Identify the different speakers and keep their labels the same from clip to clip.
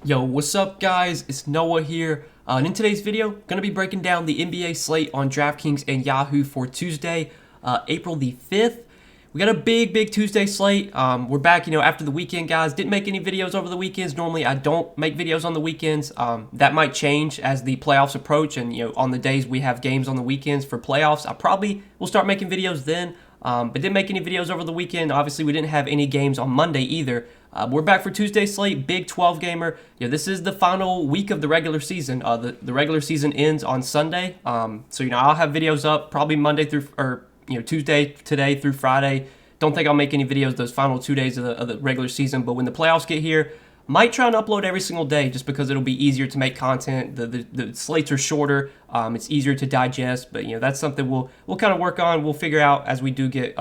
Speaker 1: Yo, what's up guys? It's Noah here. And in today's video, going to be breaking down the NBA slate on Draftkings and Yahoo for Tuesday, April the 5th. We got a big Tuesday slate. We're back, after the weekend, guys. Didn't make any videos over the weekends. Normally, I don't make videos on the weekends. That might change as the playoffs approach, and on the days we have games on the weekends for playoffs, I probably will start making videos then. But didn't make any videos over the weekend. Obviously, we didn't have any games on Monday either. We're back for Tuesday's slate, big 12 gamer. This is the final week of the regular season. The regular season ends on Sunday. So I'll have videos up probably Monday through Tuesday today through Friday. Don't think I'll make any videos those final 2 days of the regular season. But when the playoffs get here, might try and upload every single day just because it'll be easier to make content. The slates are shorter. It's easier to digest, but that's something we'll kind of work on. We'll figure out as we do get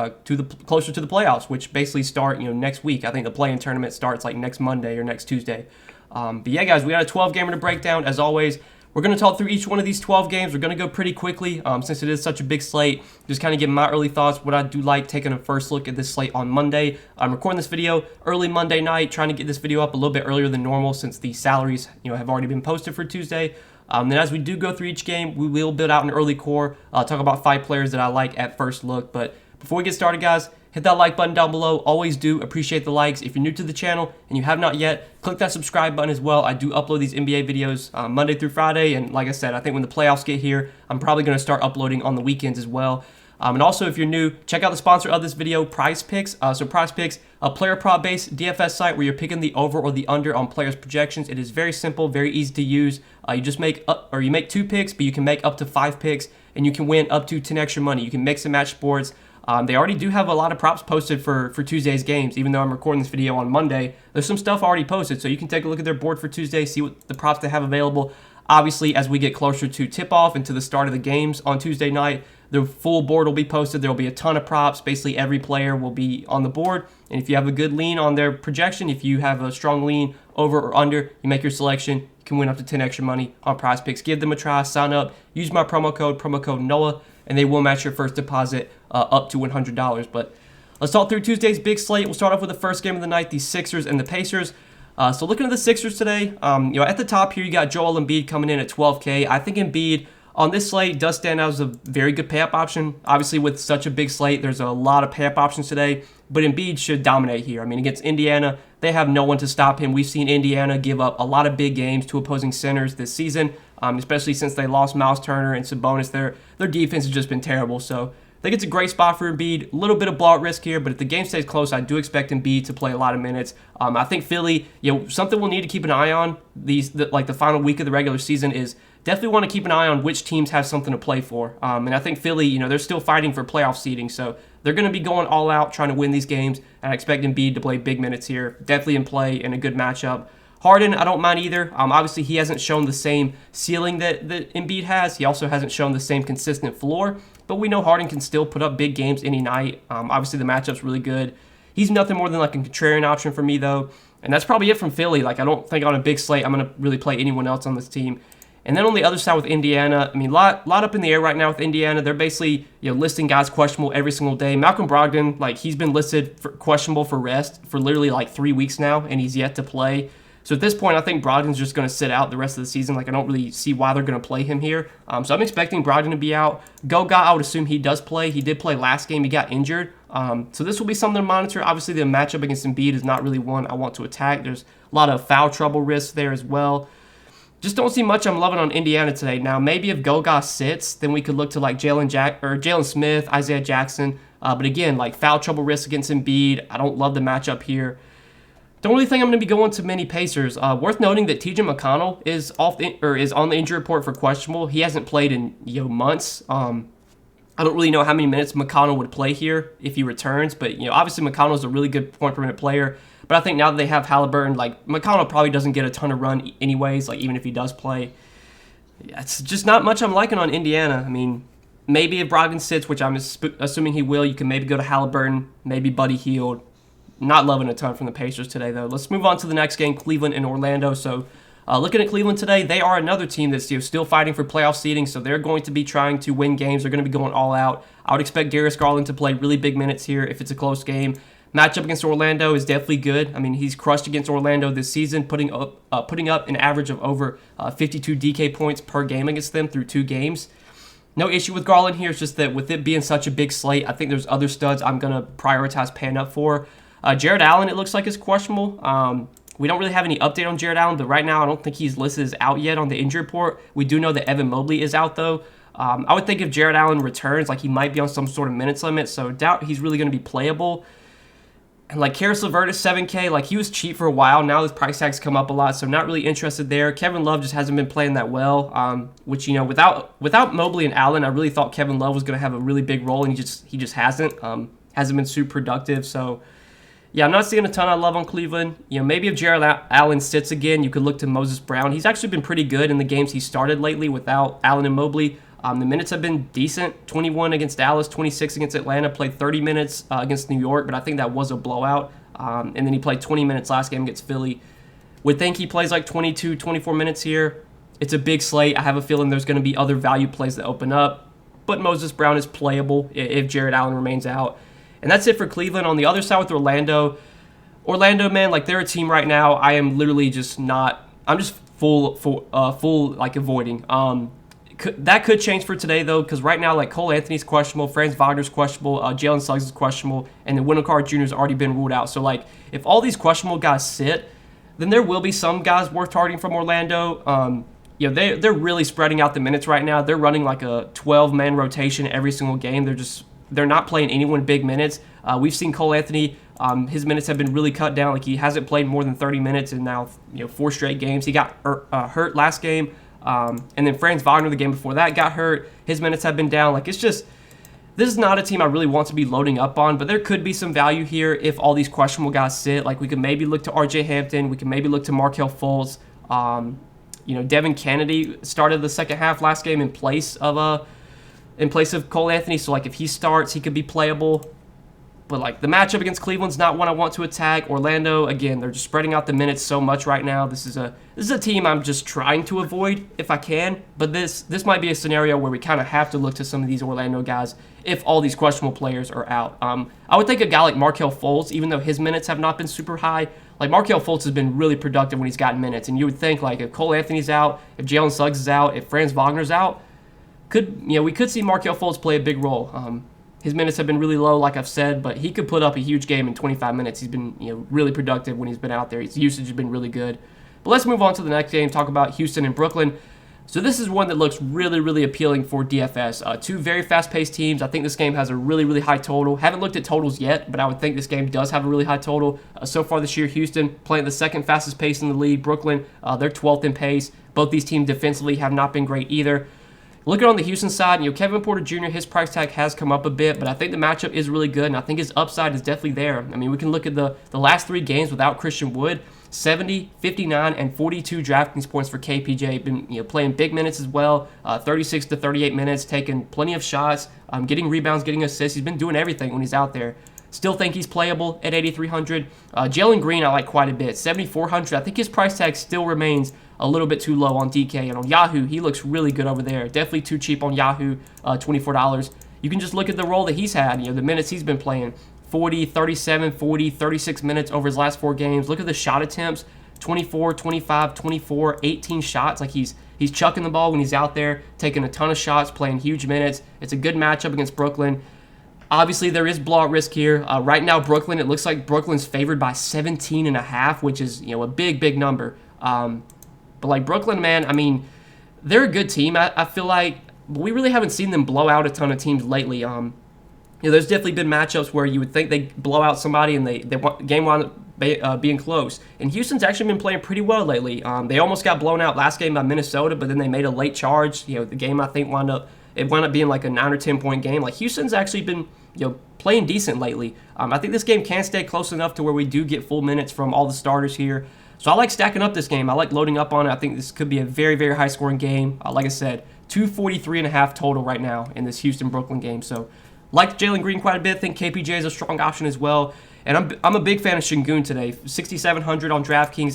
Speaker 1: closer to the playoffs, which basically start next week. I think the play-in tournament starts like next Monday or next Tuesday. But yeah, guys, we got a 12 gamer to break down as always. We're going to talk through each one of these 12 games. We're going to go pretty quickly since it is such a big slate. Just kind of give my early thoughts, what I do like taking a first look at this slate on Monday. I'm recording this video early Monday night, trying to get this video up a little bit earlier than normal since the salaries have already been posted for Tuesday. Then as we do go through each game, we will build out an early core, talk about 5 players that I like at first look. But before we get started, guys, hit that like button down below. Always do appreciate the likes. If you're new to the channel and you have not yet, click that subscribe button as well. I do upload these NBA videos Monday through Friday. And like I said, I think when the playoffs get here, I'm probably going to start uploading on the weekends as well. And also, if you're new, check out the sponsor of this video, Prize Picks. So Prize Picks, a player prop based DFS site where you're picking the over or the under on players' projections. It is very simple, very easy to use. You just make 2 picks, but you can make up to 5 picks, and you can win up to 10 extra money. You can mix and match sports. They already do have a lot of props posted for Tuesday's games. Even though I'm recording this video on Monday, there's some stuff already posted, so you can take a look at their board for Tuesday, see what the props they have available. Obviously, as we get closer to tip-off and to the start of the games on Tuesday night, the full board will be posted. There will be a ton of props. Basically, every player will be on the board. And if you have a good lean on their projection, if you have a strong lean over or under, you make your selection. You can win up to 10 extra money on Prize Picks. Give them a try. Sign up. Use my promo code NOAH, and they will match your first deposit up to $100. But let's talk through Tuesday's big slate. We'll start off with the first game of the night, the Sixers and the Pacers. So looking at the Sixers today, at the top here, you got Joel Embiid coming in at 12K. I think Embiid on this slate does stand out as a very good pay-up option. Obviously, with such a big slate, there's a lot of pay-up options today, but Embiid should dominate here. I mean, against Indiana, they have no one to stop him. We've seen Indiana give up a lot of big games to opposing centers this season, especially since they lost Miles Turner and Sabonis. Their defense has just been terrible, so I think it's a great spot for Embiid. A little bit of blowout risk here, but if the game stays close, I do expect Embiid to play a lot of minutes. I think Philly, something we'll need to keep an eye on the final week of the regular season is definitely want to keep an eye on which teams have something to play for. And I think Philly, they're still fighting for playoff seeding, so they're going to be going all out trying to win these games, and I expect Embiid to play big minutes here. Definitely in play in a good matchup. Harden, I don't mind either. Obviously, he hasn't shown the same ceiling that Embiid has. He also hasn't shown the same consistent floor, but we know Harden can still put up big games any night. Obviously, the matchup's really good. He's nothing more than like a contrarian option for me, though, and that's probably it from Philly. I don't think on a big slate I'm going to really play anyone else on this team. And then on the other side with Indiana, lot up in the air right now with Indiana. They're basically listing guys questionable every single day. Malcolm Brogdon, he's been listed for questionable for rest for literally 3 weeks now, and he's yet to play. So at this point, I think Brogdon's just going to sit out the rest of the season. I don't really see why they're going to play him here. So I'm expecting Brogdon to be out. Goga, I would assume he does play. He did play last game. He got injured. So this will be something to monitor. Obviously, the matchup against Embiid is not really one I want to attack. There's a lot of foul trouble risks there as well. Just don't see much I'm loving on Indiana today. Now, maybe if Goga sits, then we could look to Jalen Smith, Isaiah Jackson. But again, foul trouble risk against Embiid. I don't love the matchup here. Don't really think I'm going to be going to many Pacers. Worth noting that TJ McConnell is on the injury report for questionable. He hasn't played in months. I don't really know how many minutes McConnell would play here if he returns, but obviously McConnell is a really good point per minute player. But I think now that they have Halliburton, McConnell probably doesn't get a ton of run anyways. Even if he does play, it's just not much I'm liking on Indiana. Maybe if Brogdon sits, which I'm assuming he will, you can maybe go to Halliburton, maybe Buddy Hield. Not loving a ton from the Pacers today, though. Let's move on to the next game, Cleveland and Orlando. So looking at Cleveland today, they are another team that's still fighting for playoff seeding, so they're going to be trying to win games. They're going to be going all out. I would expect Darius Garland to play really big minutes here if it's a close game. Matchup against Orlando is definitely good. I mean, he's crushed against Orlando this season, putting up an average of over 52 DK points per game against them through 2 games. No issue with Garland here. It's just that with it being such a big slate, I think there's other studs I'm going to prioritize paying up for. Jared Allen, it looks like, is questionable. We don't really have any update on Jared Allen, but right now I don't think he's listed as out yet on the injury report. We do know that Evan Mobley is out, though. I would think if Jared Allen returns, like, he might be on some sort of minutes limit, so doubt he's really going to be playable. And like Karis LeVert is 7K, like he was cheap for a while. Now his price tag's come up a lot, so not really interested there. Kevin Love just hasn't been playing that well, which, you know, without Mobley and Allen, I really thought Kevin Love was going to have a really big role, and he just hasn't. Hasn't been super productive. So yeah, I'm not seeing a ton of love on Cleveland. You know, maybe if Jared Allen sits again, you could look to Moses Brown. He's actually been pretty good in the games he started lately without Allen and Mobley. The minutes have been decent, 21 against Dallas, 26 against Atlanta, played 30 minutes against New York, but I think that was a blowout. And then he played 20 minutes last game against Philly. Would think he plays like 22, 24 minutes here. It's a big slate. I have a feeling there's going to be other value plays that open up, but Moses Brown is playable if Jared Allen remains out. And that's it for Cleveland. On the other side with Orlando, man, like they're a team right now. I am literally just not. I'm just full like avoiding. That could change for today, though, because right now, like, Cole Anthony's questionable, Franz Wagner's questionable, Jalen Suggs is questionable, and then Wendell Carter Jr. has already been ruled out. So, like, if all these questionable guys sit, then there will be some guys worth targeting from Orlando. You know, they're really spreading out the minutes right now. They're running like a 12-man rotation every single game. They're not playing anyone big minutes. We've seen Cole Anthony. His minutes have been really cut down. Like, he hasn't played more than 30 minutes in now, 4 straight games. He got hurt last game. And then Franz Wagner, the game before that, got hurt. His minutes have been down. Like, it's just, this is not a team I really want to be loading up on, but there could be some value here if all these questionable guys sit. Like, we could maybe look to RJ Hampton. We could maybe look to Markelle Fultz. Devin Kennedy started the second half last game in place of Cole Anthony. So, like, if he starts, he could be playable. But, like, the matchup against Cleveland's not one I want to attack. Orlando, again, they're just spreading out the minutes so much right now. This is a team I'm just trying to avoid if I can. But this might be a scenario where we kind of have to look to some of these Orlando guys if all these questionable players are out. I would think a guy like Markelle Fultz, even though his minutes have not been super high, like Markelle Fultz has been really productive when he's gotten minutes. And you would think, like, if Cole Anthony's out, if Jalen Suggs is out, if Franz Wagner's out, we could see Markelle Fultz play a big role. His minutes have been really low, like I've said, but he could put up a huge game in 25 minutes. He's been, really productive when he's been out there. His usage has been really good. But let's move on to the next game, talk about Houston and Brooklyn. So this is one that looks really, really appealing for DFS. Two very fast-paced teams. I think this game has a really, really high total. Haven't looked at totals yet, but I would think this game does have a really high total. So far this year, Houston playing the second fastest pace in the league. Brooklyn, they're 12th in pace. Both these teams defensively have not been great either. Looking on the Houston side, Kevin Porter Jr., his price tag has come up a bit, but I think the matchup is really good, and I think his upside is definitely there. I mean, we can look at the last 3 games without Christian Wood, 70, 59, and 42 Draftkings points for KPJ. Been playing big minutes as well, 36 to 38 minutes, taking plenty of shots, getting rebounds, getting assists. He's been doing everything when he's out there. Still think he's playable at 8,300. Jalen Green I like quite a bit, 7,400. I think his price tag still remains a little bit too low on DK. And on Yahoo, he looks really good over there. Definitely too cheap on Yahoo, $24. You can just look at the role that he's had, the minutes he's been playing. 40, 37, 40, 36 minutes over his last 4 games. Look at the shot attempts, 24, 25, 24, 18 shots. Like he's chucking the ball when he's out there, taking a ton of shots, playing huge minutes. It's a good matchup against Brooklyn. Obviously, there is blowout risk here. Right now, Brooklyn, it looks like Brooklyn's favored by 17.5, which is, a big, big number. But like Brooklyn, man, I mean, they're a good team, I feel like, but we really haven't seen them blow out a ton of teams lately. There's definitely been matchups where you would think they blow out somebody and the game wound up being close. And Houston's actually been playing pretty well lately. They almost got blown out last game by Minnesota, but then they made a late charge. The game I think wound up being like a 9 or 10 point game. Like Houston's actually been playing decent lately. I think this game can stay close enough to where we do get full minutes from all the starters here. So I like stacking up this game. I like loading up on it. I think this could be a very, very high-scoring game. Like I said, 243.5 total right now in this Houston-Brooklyn game. So like Jalen Green quite a bit. I think KPJ is a strong option as well. And I'm a big fan of Şengün today. 6,700 on DraftKings.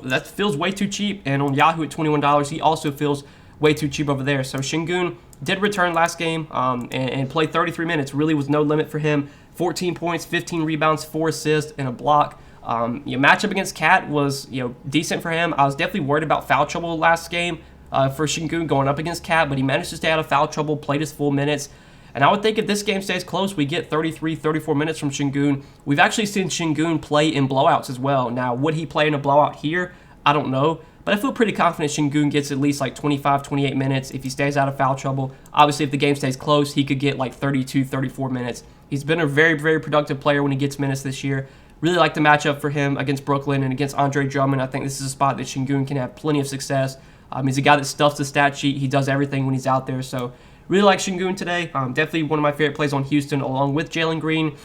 Speaker 1: That feels way too cheap. And on Yahoo at $21, he also feels way too cheap over there. So Şengün did return last game and played 33 minutes. Really was no limit for him. 14 points, 15 rebounds, 4 assists, and a block. Matchup against Cat was decent for him. I was definitely worried about foul trouble last game for Şengün going up against Cat, but he managed to stay out of foul trouble, played his full minutes. And I would think if this game stays close, we get 33, 34 minutes from Şengün. We've actually seen Şengün play in blowouts as well. Now, would he play in a blowout here? I don't know. But I feel pretty confident Şengün gets at least like 25, 28 minutes if he stays out of foul trouble. Obviously, if the game stays close, he could get like 32, 34 minutes. He's been a very, very productive player when he gets minutes this year. Really like the matchup for him against Brooklyn and against Andre Drummond. I think this is a spot that Şengün can have plenty of success. He's a guy that stuffs the stat sheet. He does everything when he's out there. So really like Şengün today. Definitely one of my favorite plays on Houston along with Jalen Green.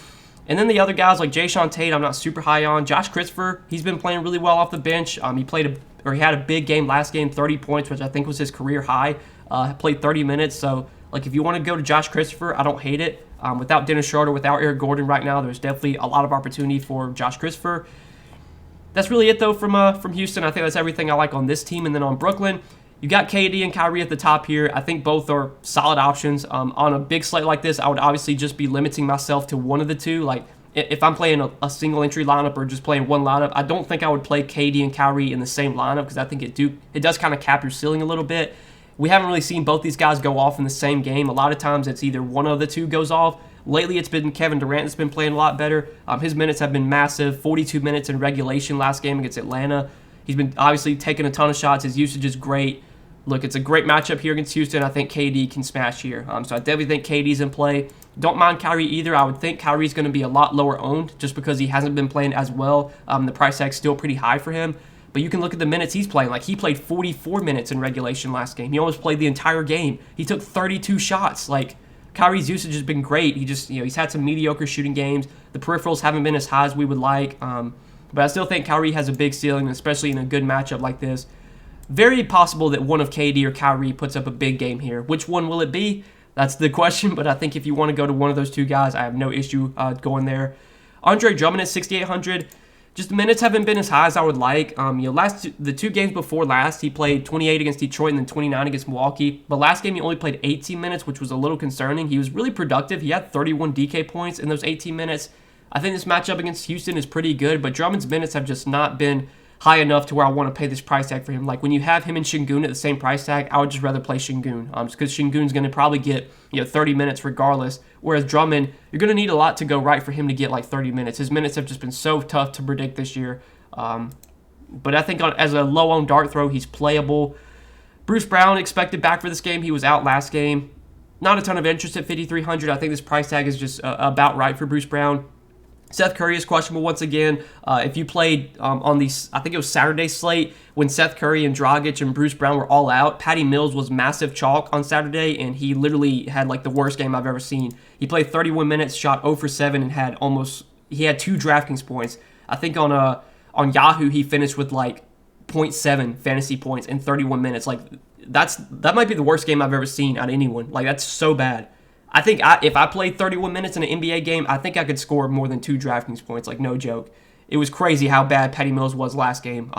Speaker 1: And then the other guys like Jae'Sean Tate, I'm not super high on. Josh Christopher, he's been playing really well off the bench. He had a big game last game, 30 points, which I think was his career high. Played 30 minutes. So like if you want to go to Josh Christopher, I don't hate it. Without Dennis Schroeder, without Eric Gordon right now, there's definitely a lot of opportunity for Josh Christopher. That's really it, though, from Houston. I think that's everything I like on this team. And then on Brooklyn, you got KD and Kyrie at the top here. I think both are solid options. On a big slate like this, I would obviously just be limiting myself to one of the two. Like, if I'm playing a single entry lineup or just playing one lineup, I don't think I would play KD and Kyrie in the same lineup because I think it does kind of cap your ceiling a little bit. We haven't really seen both these guys go off in the same game. A lot of times it's either one of the two goes off. Lately it's been Kevin Durant that's been playing a lot better. His minutes have been massive, 42 minutes in regulation last game against Atlanta. He's been obviously taking a ton of shots. His usage is great. Look, it's a great matchup here against Houston. I think KD can smash here. So I definitely think KD's in play. Don't mind Kyrie either. I would think Kyrie's going to be a lot lower owned just because he hasn't been playing as well. The price tag's still pretty high for him. But you can look at the minutes he's playing. Like, he played 44 minutes in regulation last game. He almost played the entire game. He took 32 shots. Like, Kyrie's usage has been great. He just, he's had some mediocre shooting games. The peripherals haven't been as high as we would like. But I still think Kyrie has a big ceiling, especially in a good matchup like this. Very possible that one of KD or Kyrie puts up a big game here. Which one will it be? That's the question. But I think if you want to go to one of those two guys, I have no issue going there. Andre Drummond at 6,800. Just the minutes haven't been as high as I would like. The two games before last, he played 28 against Detroit and then 29 against Milwaukee. But last game, he only played 18 minutes, which was a little concerning. He was really productive. He had 31 DK points in those 18 minutes. I think this matchup against Houston is pretty good, but Drummond's minutes have just not been high enough to where I want to pay this price tag for him. Like, when you have him and Şengün at the same price tag, I would just rather play Şengün because Şengün's going to probably get 30 minutes regardless, whereas Drummond, you're going to need a lot to go right for him to get like 30 minutes. His minutes have just been so tough to predict this year. But I think as a low-owned dart throw, he's playable. Bruce Brown expected back for this game. He was out last game. Not a ton of interest at 5,300. I think this price tag is just about right for Bruce Brown. Seth Curry is questionable once again. If you played on these, I think it was Saturday slate, when Seth Curry and Dragic and Bruce Brown were all out, Patty Mills was massive chalk on Saturday, and he literally had like the worst game I've ever seen. He played 31 minutes, shot 0 for 7, and had 2 DraftKings points. I think on Yahoo he finished with like 0.7 fantasy points in 31 minutes. Like that might be the worst game I've ever seen out of anyone. Like, that's so bad. I think if I played 31 minutes in an NBA game, I think I could score more than 2 DraftKings points. Like, no joke. It was crazy how bad Patty Mills was last game.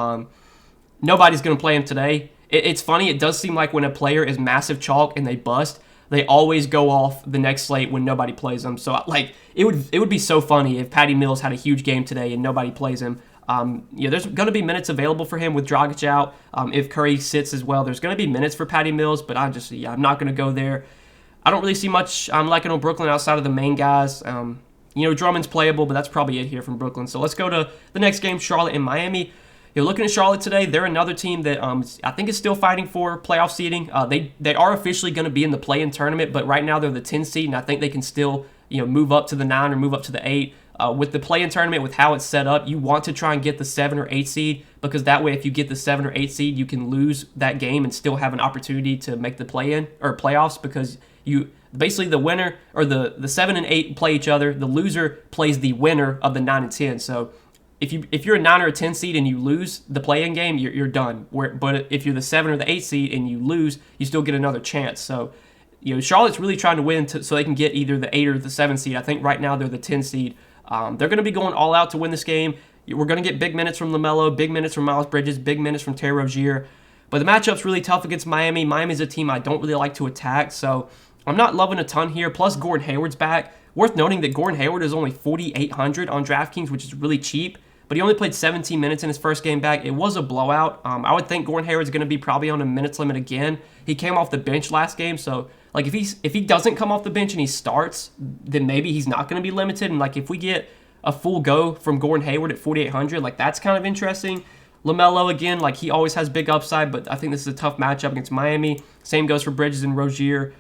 Speaker 1: Nobody's going to play him today. It's funny. It does seem like when a player is massive chalk and they bust, they always go off the next slate when nobody plays them. So, like, it would be so funny if Patty Mills had a huge game today and nobody plays him. There's going to be minutes available for him with Dragic out. If Curry sits as well, there's going to be minutes for Patty Mills, but I'm not going to go there. I don't really see much I'm liking on Brooklyn outside of the main guys. Drummond's playable, but that's probably it here from Brooklyn. So let's go to the next game, Charlotte and Miami. Looking at Charlotte today, they're another team that I think is still fighting for playoff seeding. They are officially going to be in the play-in tournament, but right now they're the 10 seed, and I think they can still move up to the 9 or move up to the 8. With the play-in tournament, with how it's set up, you want to try and get the 7 or 8 seed, because that way if you get the 7 or 8 seed, you can lose that game and still have an opportunity to make the play-in or playoffs, because basically the winner or the 7 and 8 play each other. The loser plays the winner of the 9 and 10. So if you're a 9 or a 10 seed and you lose the play-in game, you're done. But if you're the 7 or the 8 seed and you lose, you still get another chance. So Charlotte's really trying to win so they can get either the 8 or the 7 seed. I think right now they're the 10 seed. They're going to be going all out to win this game. We're going to get big minutes from LaMelo, big minutes from Miles Bridges, big minutes from Terry Rozier. But the matchup's really tough against Miami. Miami's a team I don't really like to attack, so I'm not loving a ton here. Plus, Gordon Hayward's back. Worth noting that Gordon Hayward is only 4,800 on DraftKings, which is really cheap. But he only played 17 minutes in his first game back. It was a blowout. I would think Gordon Hayward's going to be probably on a minutes limit again. He came off the bench last game, so like if he doesn't come off the bench and he starts, then maybe he's not going to be limited. And like if we get a full go from Gordon Hayward at 4,800, like that's kind of interesting. LaMelo again, like he always has big upside, but I think this is a tough matchup against Miami. Same goes for Bridges and Rozier.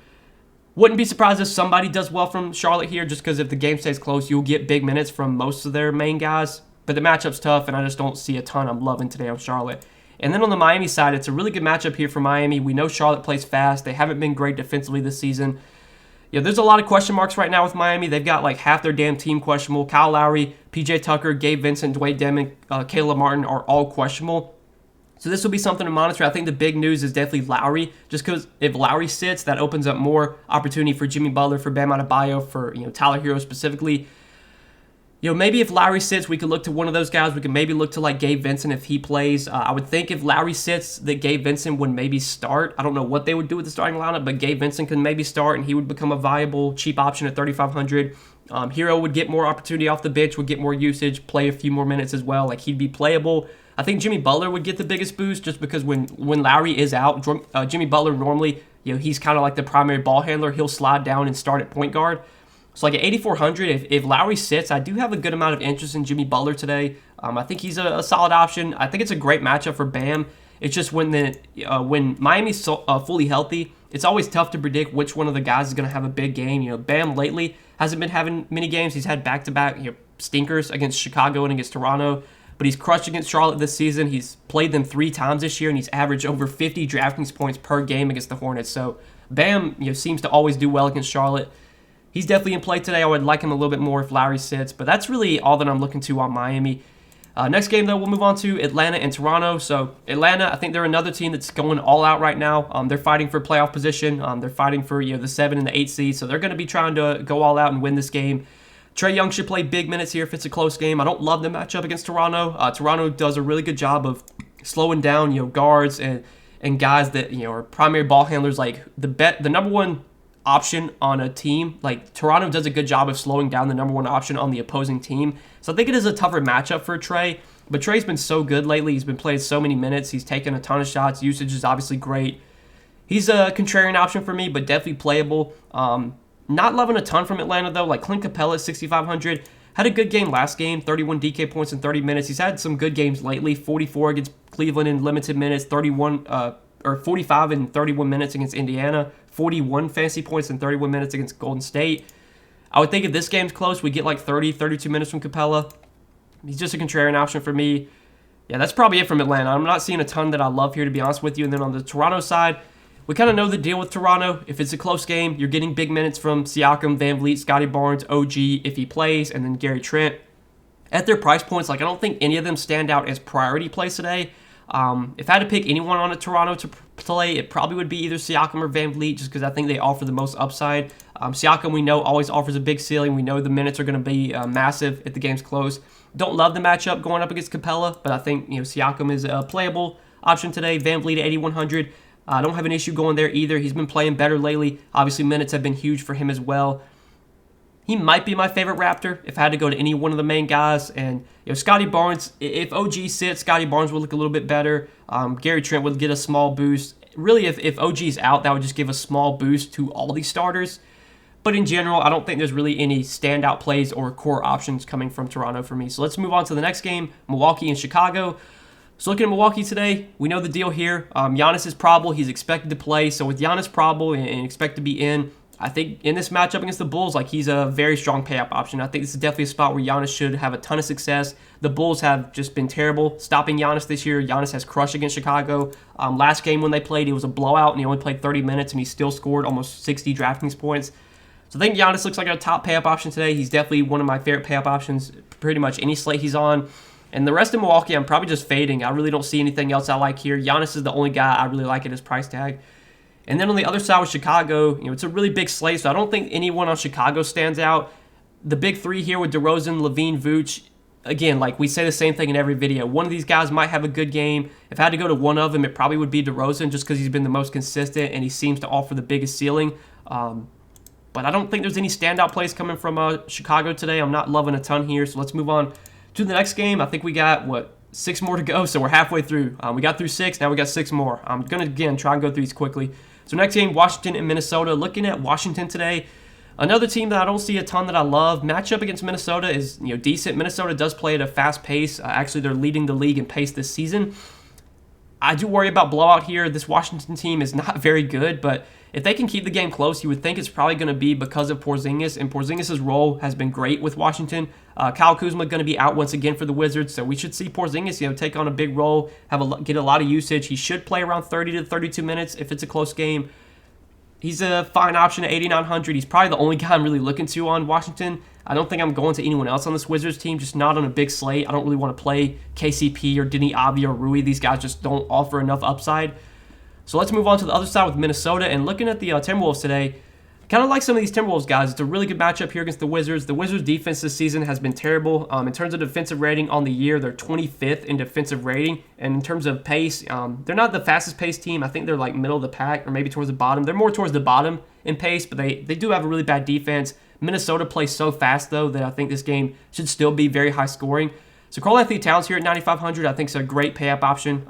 Speaker 1: Wouldn't be surprised if somebody does well from Charlotte here, just because if the game stays close, you'll get big minutes from most of their main guys. But the matchup's tough, and I just don't see a ton I'm loving today on Charlotte. And then on the Miami side, it's a really good matchup here for Miami. We know Charlotte plays fast. They haven't been great defensively this season. Yeah, there's a lot of question marks right now with Miami. They've got like half their damn team questionable. Kyle Lowry, PJ Tucker, Gabe Vincent, Dwayne Dedmon, Caleb Martin are all questionable. So this will be something to monitor. I think the big news is definitely Lowry, just because if Lowry sits, that opens up more opportunity for Jimmy Butler, for Bam Adebayo, for Tyler Hero specifically. Maybe if Lowry sits, we could look to one of those guys. We could maybe look to like Gabe Vincent if he plays. I would think if Lowry sits, that Gabe Vincent would maybe start. I don't know what they would do with the starting lineup, but Gabe Vincent can maybe start, and he would become a viable, cheap option at 3,500. Hero would get more opportunity off the bench, would get more usage, play a few more minutes as well. Like he'd be playable. I think Jimmy Butler would get the biggest boost just because when Lowry is out, Jimmy Butler normally, he's kind of like the primary ball handler. He'll slide down and start at point guard. So like at 8,400, if Lowry sits, I do have a good amount of interest in Jimmy Butler today. I think he's a solid option. I think it's a great matchup for Bam. It's just when Miami's fully healthy, it's always tough to predict which one of the guys is going to have a big game. Bam lately hasn't been having many games. He's had back-to-back stinkers against Chicago and against Toronto. But he's crushed against Charlotte this season. He's played them 3 times this year, and he's averaged over 50 DraftKings points per game against the Hornets. So Bam, seems to always do well against Charlotte. He's definitely in play today. I would like him a little bit more if Lowry sits, but that's really all that I'm looking to on Miami. Next game, though, we'll move on to Atlanta and Toronto. So Atlanta, I think they're another team that's going all out right now. They're fighting for playoff position. They're fighting for the 7 and the 8 seed, so they're going to be trying to go all out and win this game. Trae Young should play big minutes here if it's a close game. I don't love the matchup against Toronto. Toronto does a really good job of slowing down, guards and guys that are primary ball handlers. Like the number one option on a team, like Toronto does a good job of slowing down the number one option on the opposing team. So I think it is a tougher matchup for Trae. But Trae's been so good lately. He's been playing so many minutes. He's taken a ton of shots. Usage is obviously great. He's a contrarian option for me, but definitely playable. Not loving a ton from Atlanta, though. Like Clint Capella, 6,500. Had a good game last game, 31 DK points in 30 minutes. He's had some good games lately. 44 against Cleveland in limited minutes, 45 in 31 minutes against Indiana, 41 fantasy points in 31 minutes against Golden State. I would think if this game's close, we get like 30, 32 minutes from Capella. He's just a contrarian option for me. Yeah, that's probably it from Atlanta. I'm not seeing a ton that I love here, to be honest with you. And then on the Toronto side, we kind of know the deal with Toronto. If it's a close game, you're getting big minutes from Siakam, Van Vliet, Scotty Barnes, OG if he plays, and then Gary Trent. At their price points, I don't think any of them stand out as priority plays today. If I had to pick anyone on a Toronto to play, it probably would be either Siakam or Van Vliet, just because I think they offer the most upside. Siakam, we know, always offers a big ceiling. We know the minutes are going to be massive if the game's close. Don't love the matchup going up against Capella, but I think Siakam is a playable option today. Van Vliet at 8,100. I don't have an issue going there either. He's been playing better lately. Obviously, minutes have been huge for him as well. He might be my favorite Raptor if I had to go to any one of the main guys. And Scotty Barnes, if OG sits, Scotty Barnes would look a little bit better. Gary Trent would get a small boost. Really, if OG's out, that would just give a small boost to all these starters. But in general, I don't think there's really any standout plays or core options coming from Toronto for me. So let's move on to the next game, Milwaukee and Chicago. So looking at Milwaukee today, we know the deal here. Giannis is probable. He's expected to play. So with Giannis probable and expected to be in, I think in this matchup against the Bulls, he's a very strong pay-up option. I think this is definitely a spot where Giannis should have a ton of success. The Bulls have just been terrible stopping Giannis this year. Giannis has crushed against Chicago. Last game when they played, it was a blowout, and he only played 30 minutes, and he still scored almost 60 DraftKings points. So I think Giannis looks like a top pay-up option today. He's definitely one of my favorite pay-up options, pretty much any slate he's on. And the rest of Milwaukee, I'm probably just fading. I really don't see anything else I like here. Giannis is the only guy I really like at his price tag. And then on the other side with Chicago, it's a really big slate, so I don't think anyone on Chicago stands out. The big three here with DeRozan, Levine, Vooch, again, we say the same thing in every video. One of these guys might have a good game. If I had to go to one of them, it probably would be DeRozan just because he's been the most consistent and he seems to offer the biggest ceiling. But I don't think there's any standout plays coming from Chicago today. I'm not loving a ton here, so let's move on to the next game. I think we got, 6 more to go, so we're halfway through. We got through 6, now we got 6 more. I'm going to, again, try and go through these quickly. So next game, Washington and Minnesota. Looking at Washington today, another team that I don't see a ton that I love. Matchup against Minnesota is decent. Minnesota does play at a fast pace. Actually, they're leading the league in pace this season. I do worry about blowout here. This Washington team is not very good, but if they can keep the game close, you would think it's probably going to be because of Porzingis, and Porzingis' role has been great with Washington. Kyle Kuzma going to be out once again for the Wizards, so we should see Porzingis, take on a big role, get a lot of usage. He should play around 30 to 32 minutes if it's a close game. He's a fine option at 8,900. He's probably the only guy I'm really looking to on Washington. I don't think I'm going to anyone else on this Wizards team, just not on a big slate. I don't really want to play KCP or Deni Avdija or Rui. These guys just don't offer enough upside. So let's move on to the other side with Minnesota. And looking at the Timberwolves today, kind of like some of these Timberwolves guys. It's a really good matchup here against the Wizards. The Wizards' defense this season has been terrible. In terms of defensive rating on the year, they're 25th in defensive rating. And in terms of pace, they're not the fastest paced team. I think they're like middle of the pack or maybe towards the bottom. They're more towards the bottom in pace, but they do have a really bad defense. Minnesota plays so fast, though, that I think this game should still be very high scoring. So Karl-Anthony Towns here at 9,500, I think is a great pay-up option.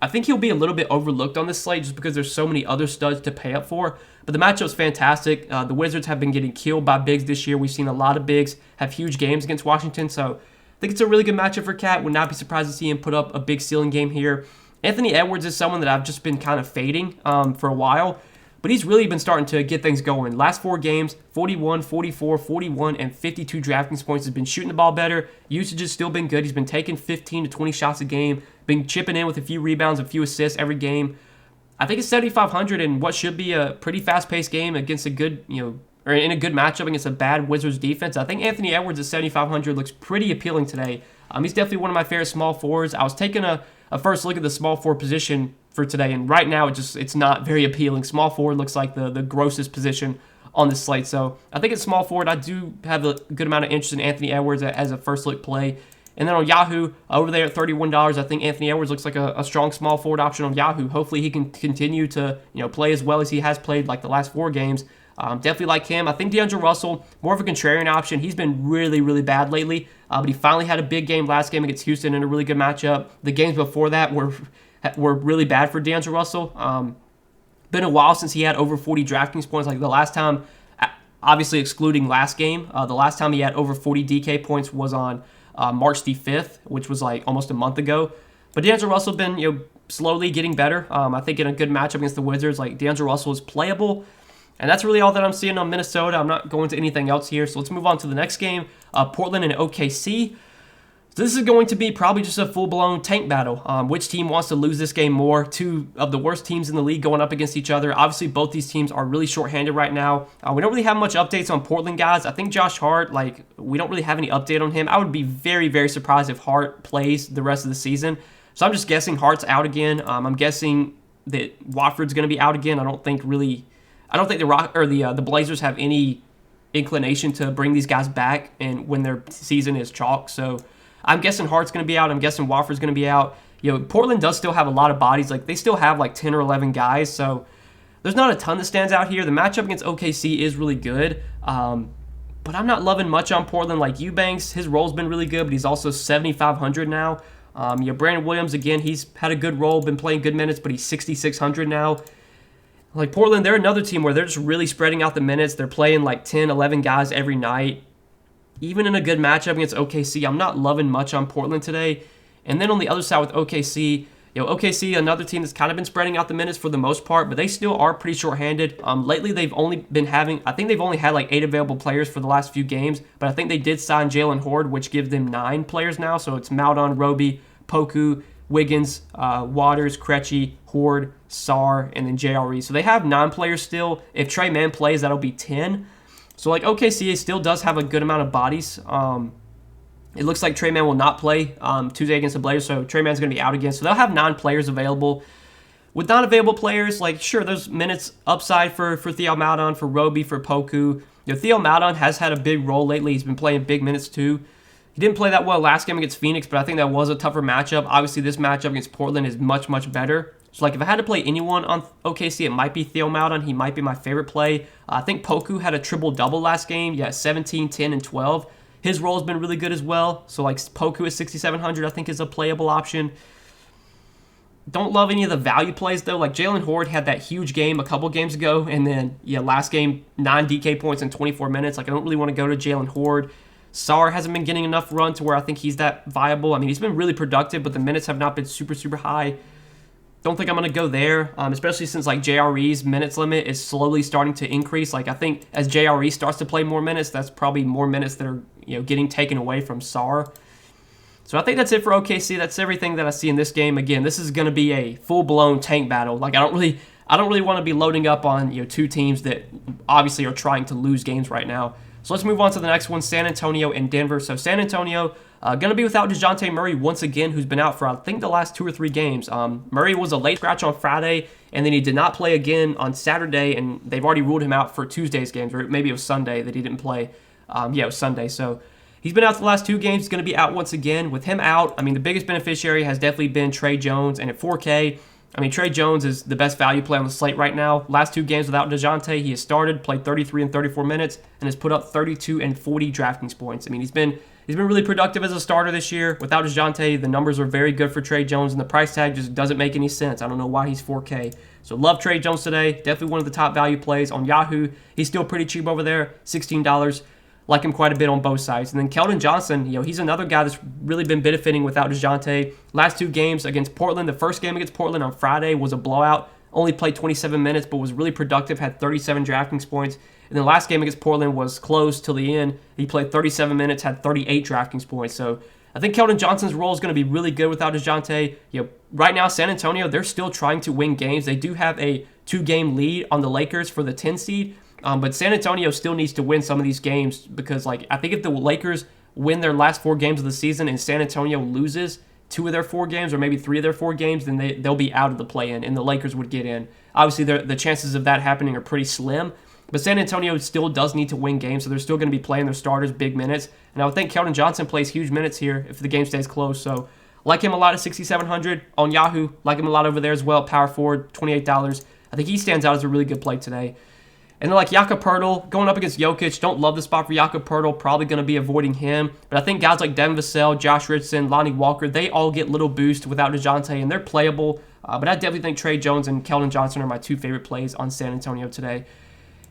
Speaker 1: I think he'll be a little bit overlooked on this slate just because there's so many other studs to pay up for. But the matchup's fantastic. The Wizards have been getting killed by bigs this year. We've seen a lot of bigs have huge games against Washington. So I think it's a really good matchup for Cat. Would not be surprised to see him put up a big ceiling game here. Anthony Edwards is someone that I've just been kind of fading for a while. But he's really been starting to get things going. Last 4 games, 41, 44, 41, and 52 Draftkings points. He's been shooting the ball better. Usage has still been good. He's been taking 15 to 20 shots a game, been chipping in with a few rebounds, a few assists every game. I think it's 7,500 in what should be a pretty fast-paced game against a good, or in a good matchup against a bad Wizards defense. I think Anthony Edwards at 7,500 looks pretty appealing today. He's definitely one of my favorite small forwards. I was taking a first look at the small forward position for today, and right now it's not very appealing. Small forward looks like the grossest position on this slate. So I think at small forward, I do have a good amount of interest in Anthony Edwards as a first look play. And then on Yahoo, over there at $31, I think Anthony Edwards looks like a strong small forward option on Yahoo. Hopefully he can continue to play as well as he has played like the last 4 games. Definitely like him. I think D'Angelo Russell, more of a contrarian option. He's been really, really bad lately, but he finally had a big game last game against Houston in a really good matchup. The games before that were really bad for D'Angelo Russell. Been a while since he had over 40 DraftKings points. Like the last time, obviously excluding last game, the last time he had over 40 DK points was on March the 5th, which was like almost a month ago. But D'Angelo Russell been slowly getting better. I think in a good matchup against the Wizards, like D'Angelo Russell is playable. And that's really all that I'm seeing on Minnesota. I'm not going to anything else here. So let's move on to the next game, Portland and OKC. So this is going to be probably just a full-blown tank battle. Which team wants to lose this game more? 2 of the worst teams in the league going up against each other. Obviously, both these teams are really shorthanded right now. We don't really have much updates on Portland, guys. I think Josh Hart, we don't really have any update on him. I would be very, very surprised if Hart plays the rest of the season. So I'm just guessing Hart's out again. I'm guessing that Watford's going to be out again. I don't think the Blazers have any inclination to bring these guys back and when their season is chalk. So I'm guessing Hart's going to be out. I'm guessing Watford's going to be out. Portland does still have a lot of bodies. They still have 10 or 11 guys. So there's not a ton that stands out here. The matchup against OKC is really good. But I'm not loving much on Portland. Like Eubanks, his role's been really good, but he's also 7,500 now. Brandon Williams, again, he's had a good role, been playing good minutes, but he's 6,600 now. Like Portland, they're another team where they're just really spreading out the minutes. They're playing 10, 11 guys every night. Even in a good matchup against OKC, I'm not loving much on Portland today. And then on the other side with OKC, OKC, another team that's kind of been spreading out the minutes for the most part, but they still are pretty shorthanded. Lately, they've only been I think they've only had 8 available players for the last few games, but I think they did sign Jalen Horde, which gives them 9 players now. So it's Maudon, Roby, Poku, Wiggins, Waters, Krejci, Horde, Sarr, and then JRE. So they have 9 players still. If Trey Mann plays, that'll be 10. So OKC still does have a good amount of bodies. It looks like Trey Mann will not play Tuesday against the Blazers, so Trey Mann's going to be out again. So they'll have 9 players available. With non-available players, sure, there's minutes upside for Theo Maudon, for Roby, for Poku. Theo Maudon has had a big role lately. He's been playing big minutes too. He didn't play that well last game against Phoenix, but I think that was a tougher matchup. Obviously, this matchup against Portland is much, much better. So, like, if I had to play anyone on OKC, it might be Theo Maledon. He might be my favorite play. I think Poku had a triple-double last game. Yeah, 17, 10, and 12. His role has been really good as well. So, like, Poku at 6,700, I think, is a playable option. Don't love any of the value plays, though. Like, Jalen Horde had that huge game a couple games ago. And then, yeah, last game, 9 DK points in 24 minutes. Like, I don't really want to go to Jalen Horde. Sarr hasn't been getting enough run to where I think he's that viable. I mean, he's been really productive, but the minutes have not been super, super high. Don't think I'm going to go there, especially since like JRE's minutes limit is slowly starting to increase. Like I think as JRE starts to play more minutes, that's probably more minutes that are getting taken away from Sarr. So I think that's it for OKC. That's everything that I see in this game. Again, this is going to be a full-blown tank battle. Like I don't really want to be loading up on two teams that obviously are trying to lose games right now. So let's move on to the next one, San Antonio and Denver. So San Antonio going to be without DeJounte Murray once again, who's been out for, I think, the last 2 or 3 games. Murray was a late scratch on Friday, and then he did not play again on Saturday, and they've already ruled him out for Tuesday's games, or maybe it was Sunday that he didn't play. Yeah, it was Sunday. So he's been out the last 2 games. He's going to be out once again. With him out, I mean, the biggest beneficiary has definitely been Tre Jones, and at 4K, I mean, Tre Jones is the best value play on the slate right now. Last 2 games without DeJounte, he has started, played 33 and 34 minutes, and has put up 32 and 40 DraftKings points. I mean, he's been really productive as a starter this year. Without DeJounte, the numbers are very good for Tre Jones, and the price tag just doesn't make any sense. I don't know why he's 4K. So love Tre Jones today. Definitely one of the top value plays on Yahoo. He's still pretty cheap over there, $16. Like him quite a bit on both sides. And then Keldon Johnson, he's another guy that's really been benefiting without DeJounte. Last 2 games against Portland, the first game against Portland on Friday was a blowout. Only played 27 minutes, but was really productive, had 37 DraftKings points. And then last game against Portland was close till the end. He played 37 minutes, had 38 DraftKings points. So I think Keldon Johnson's role is going to be really good without DeJounte. Right now, San Antonio, they're still trying to win games. They do have a 2-game lead on the Lakers for the 10 seed. But San Antonio still needs to win some of these games because, like, I think if the Lakers win their last 4 games of the season and San Antonio loses 2 of their 4 games or maybe 3 of their 4 games, then they'll be out of the play-in and the Lakers would get in. Obviously, the chances of that happening are pretty slim, but San Antonio still does need to win games, so they're still going to be playing their starters big minutes. And I would think Keldon Johnson plays huge minutes here if the game stays close. So like him a lot at 6,700 on Yahoo. Like him a lot over there as well. Power forward, $28. I think he stands out as a really good play today. And then like Jakob Poeltl, going up against Jokic, don't love the spot for Jakob Poeltl, probably going to be avoiding him. But I think guys like Devin Vassell, Josh Richardson, Lonnie Walker, they all get little boost without DeJounte, and they're playable. But I definitely think Tre Jones and Keldon Johnson are my 2 favorite plays on San Antonio today.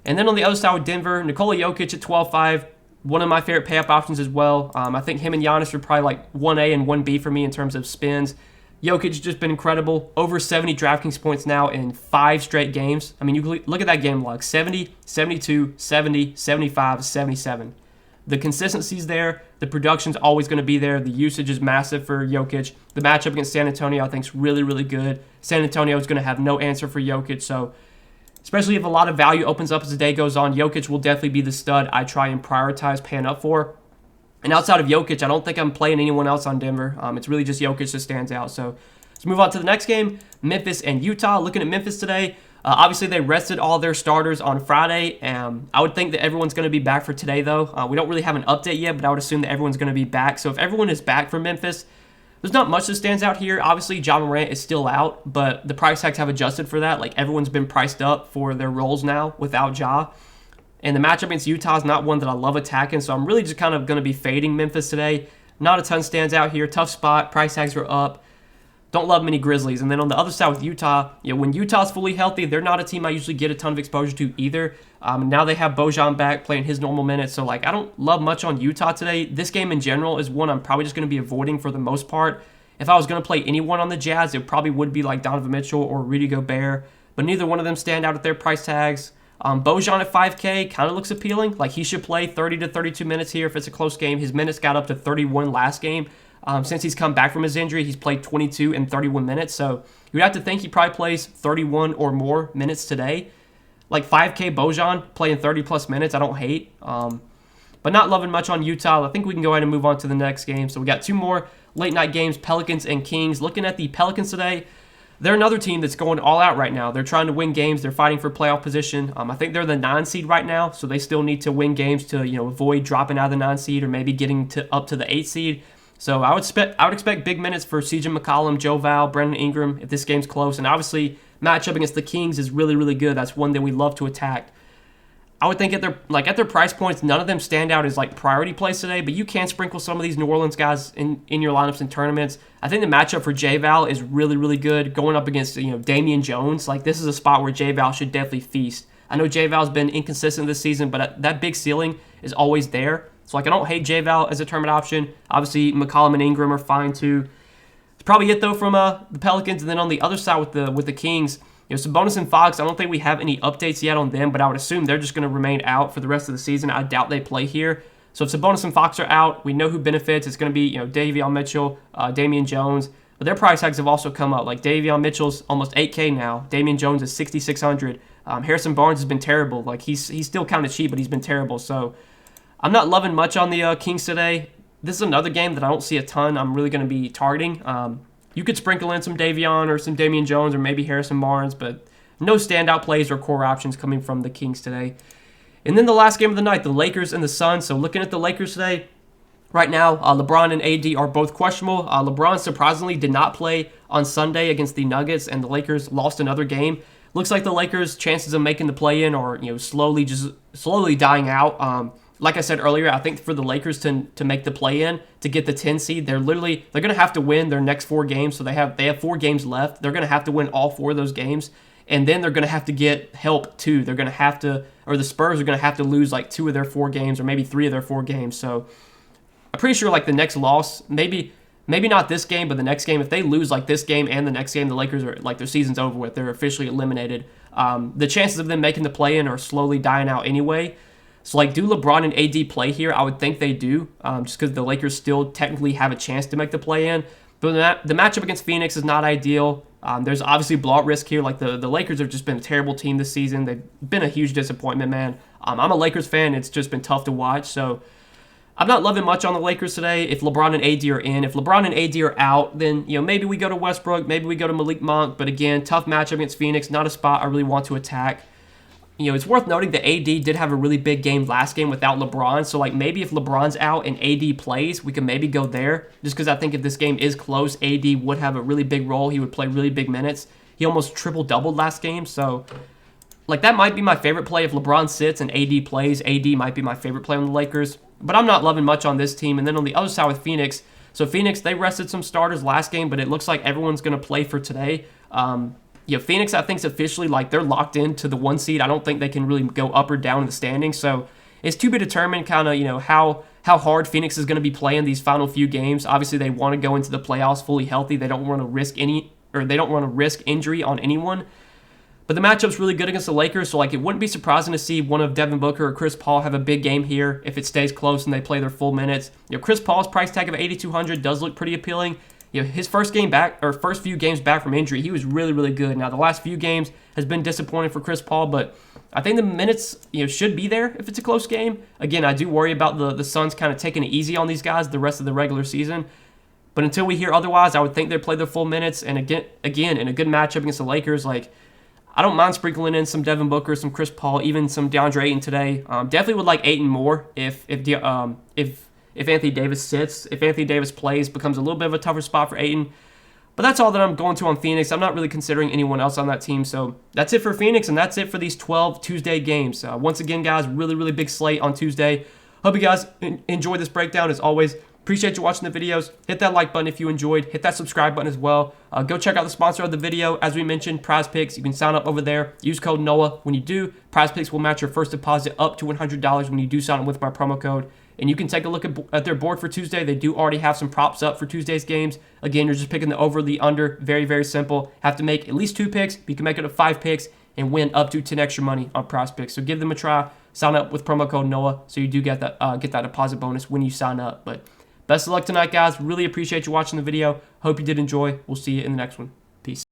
Speaker 1: And then on the other side with Denver, Nikola Jokic at 12.5, one of my favorite pay-up options as well. I think him and Giannis are probably like 1A and 1B for me in terms of spins. Jokic has just been incredible. Over 70 DraftKings points now in 5 straight games. I mean, you look at that game log. 70, 72, 70, 75, 77. The consistency's there. The production's always going to be there. The usage is massive for Jokic. The matchup against San Antonio, I think, is really, really good. San Antonio is going to have no answer for Jokic. So, especially if a lot of value opens up as the day goes on, Jokic will definitely be the stud I try and prioritize paying up for. And outside of Jokic, I don't think I'm playing anyone else on Denver. It's really just Jokic that stands out. So let's move on to the next game, Memphis and Utah. Looking at Memphis today, obviously they rested all their starters on Friday. I would think that everyone's going to be back for today, though. We don't really have an update yet, but I would assume that everyone's going to be back. So if everyone is back for Memphis, there's not much that stands out here. Obviously, Ja Morant is still out, but the price tags have adjusted for that. Like, everyone's been priced up for their roles now without Ja. And the matchup against Utah is not one that I love attacking, so I'm really just kind of going to be fading Memphis today. Not a ton stands out here. Tough spot. Price tags are up. Don't love many Grizzlies. And then on the other side with Utah, when Utah's fully healthy, they're not a team I usually get a ton of exposure to either. Now they have Bojan back playing his normal minutes, so like I don't love much on Utah today. This game in general is one I'm probably just going to be avoiding for the most part. If I was going to play anyone on the Jazz, it probably would be like Donovan Mitchell or Rudy Gobert, but neither one of them stand out at their price tags. Bojan at 5K kind of looks appealing. Like, he should play 30 to 32 minutes here if it's a close game. His minutes got up to 31 last game. Since he's come back from his injury, he's played 22 and 31 minutes. So you'd have to think he probably plays 31 or more minutes today. Like 5K Bojan playing 30-plus minutes, I don't hate. But not loving much on Utah. I think we can go ahead and move on to the next game. So we got 2 more late-night games, Pelicans and Kings. Looking at the Pelicans today, they're another team that's going all out right now. They're trying to win games. They're fighting for playoff position. I think they're the 9 seed right now, so they still need to win games to avoid dropping out of the 9 seed or maybe getting up to the 8 seed. So I would expect big minutes for CJ McCollum, Joe Val, Brandon Ingram if this game's close. And obviously, matchup against the Kings is really, really good. That's one that we love to attack. I would think at their price points, none of them stand out as like priority plays today, but you can sprinkle some of these New Orleans guys in your lineups and tournaments. I think the matchup for J-Val is really, really good going up against Damian Jones. Like this is a spot where J-Val should definitely feast. I know J-Val's been inconsistent this season, but that big ceiling is always there. So like I don't hate J-Val as a tournament option. Obviously McCollum and Ingram are fine too. It's probably it though from the Pelicans, and then on the other side with the Kings. Sabonis and Fox, I don't think we have any updates yet on them, but I would assume they're just going to remain out for the rest of the season. I doubt they play here. So if Sabonis and Fox are out, we know who benefits. It's going to be Davion Mitchell, Damian Jones. But their price tags have also come up. Like Davion Mitchell's almost $8K now. Damian Jones is $6,600. Harrison Barnes has been terrible. Like he's still kind of cheap, but he's been terrible. So I'm not loving much on the Kings today. This is another game that I don't see a ton I'm really going to be targeting. You could sprinkle in some Davion or some Damian Jones or maybe Harrison Barnes, but no standout plays or core options coming from the Kings today. And then the last game of the night, the Lakers and the Suns. So looking at the Lakers today, right now, LeBron and AD are both questionable. LeBron surprisingly did not play on Sunday against the Nuggets, and the Lakers lost another game. Looks like the Lakers' chances of making the play-in are slowly dying out. Like I said earlier, I think for the Lakers to make the play-in, to get the 10 seed, they're going to have to win their next 4 games. So they have 4 games left. They're going to have to win all 4 of those games, and then they're going to have to get help too. They're going to have to, or the Spurs are going to have to lose like 2 of their 4 games, or maybe 3 of their 4 games. So I'm pretty sure like the next loss, maybe not this game, but the next game, if they lose like this game and the next game, the Lakers are like their season's over with. They're officially eliminated. The chances of them making the play-in are slowly dying out anyway. So, like, do LeBron and AD play here? I would think they do, just because the Lakers still technically have a chance to make the play-in. But the matchup against Phoenix is not ideal. There's obviously blowout risk here. Like, the Lakers have just been a terrible team this season. They've been a huge disappointment, man. I'm a Lakers fan. It's just been tough to watch. So, I'm not loving much on the Lakers today if LeBron and AD are in. If LeBron and AD are out, then, maybe we go to Westbrook. Maybe we go to Malik Monk. But, again, tough matchup against Phoenix. Not a spot I really want to attack. It's worth noting that AD did have a really big game last game without LeBron. So, like, maybe if LeBron's out and AD plays, we can maybe go there. Just because I think if this game is close, AD would have a really big role. He would play really big minutes. He almost triple-doubled last game. So, like, that might be my favorite play. If LeBron sits and AD plays, AD might be my favorite play on the Lakers. But I'm not loving much on this team. And then on the other side with Phoenix. So, Phoenix, they rested some starters last game, but it looks like everyone's going to play for today. Phoenix, I think, is officially, like, they're locked into the 1 seed. I don't think they can really go up or down in the standings. So it's to be determined kind of, how hard Phoenix is going to be playing these final few games. Obviously, they want to go into the playoffs fully healthy. They don't want to risk injury on anyone. But the matchup's really good against the Lakers, so, like, it wouldn't be surprising to see one of Devin Booker or Chris Paul have a big game here if it stays close and they play their full minutes. Chris Paul's price tag of $8,200 does look pretty appealing. His first few games back from injury, he was really, really good. Now, the last few games has been disappointing for Chris Paul, but I think the minutes, should be there if it's a close game. Again, I do worry about the Suns kind of taking it easy on these guys the rest of the regular season. But until we hear otherwise, I would think they play their full minutes. And again, in a good matchup against the Lakers, like, I don't mind sprinkling in some Devin Booker, some Chris Paul, even some DeAndre Ayton today. Definitely would like Ayton more if Anthony Davis sits. If Anthony Davis plays, becomes a little bit of a tougher spot for Ayton. But that's all that I'm going to on Phoenix. I'm not really considering anyone else on that team. So that's it for Phoenix, and that's it for these 12 Tuesday games. Once again, guys, really, really big slate on Tuesday. Hope you guys enjoyed this breakdown. As always, appreciate you watching the videos. Hit that like button if you enjoyed. Hit that subscribe button as well. Go check out the sponsor of the video. As we mentioned, PrizePicks. You can sign up over there. Use code NOAH. When you do, PrizePicks will match your first deposit up to $100 when you do sign up with my promo code. And you can take a look at their board for Tuesday. They do already have some props up for Tuesday's games. Again, you're just picking the over, the under. Very, very simple. Have to make at least 2 picks. You can make it 5 picks and win up to 10 extra money on PrizePicks. So give them a try. Sign up with promo code NOAH so you do get that deposit bonus when you sign up. But best of luck tonight, guys. Really appreciate you watching the video. Hope you did enjoy. We'll see you in the next one. Peace.